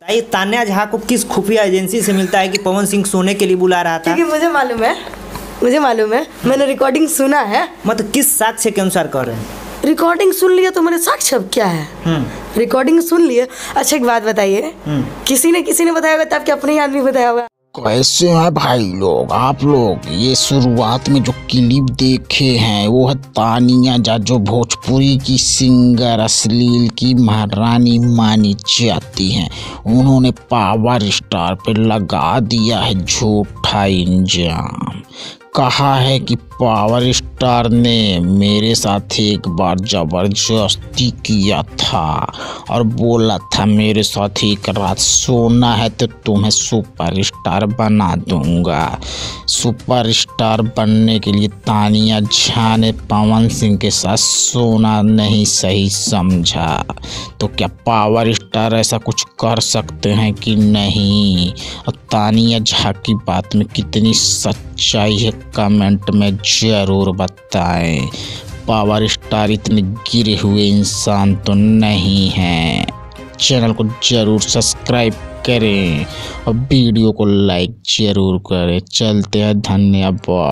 बताइए, तान्या झा को किस खुफिया एजेंसी से मिलता है कि पवन सिंह सोने के लिए बुला रहा था? क्योंकि मुझे मालूम है, मैंने रिकॉर्डिंग सुना है। मतलब किस साक्ष्य के अनुसार कह रहे हैं? रिकॉर्डिंग सुन लिया तो मेरे साक्ष्य अब क्या है? रिकॉर्डिंग सुन लिए। अच्छा एक बात बताइए, किसी ने बताया होगा तब क्या अपने ही आदमी बताया होगा? कैसे हैं भाई लोग आप लोग? ये शुरुआत में जो क्लिप देखे हैं वो है तानिया झा, जो भोजपुरी की सिंगर, अश्लील की महारानी मानी जाती हैं। उन्होंने पावर स्टार पे लगा दिया है झूठा इल्जाम। कहा है कि पावर स्टार ने मेरे साथ एक बार जबरदस्ती किया था और बोला था मेरे साथ एक रात सोना है तो तुम्हें सुपरस्टार बना दूंगा। सुपरस्टार बनने के लिए तानिया झा ने पवन सिंह के साथ सोना नहीं सही समझा। तो क्या पावर स्टार ऐसा कुछ कर सकते हैं कि नहीं? और तानिया झा की बात में कितनी सच्चाई है कमेंट में ज़रूर बताएं। पावर स्टार इतने गिरे हुए इंसान तो नहीं हैं। चैनल को ज़रूर सब्सक्राइब करें और वीडियो को लाइक ज़रूर करें। चलते हैं, धन्यवाद।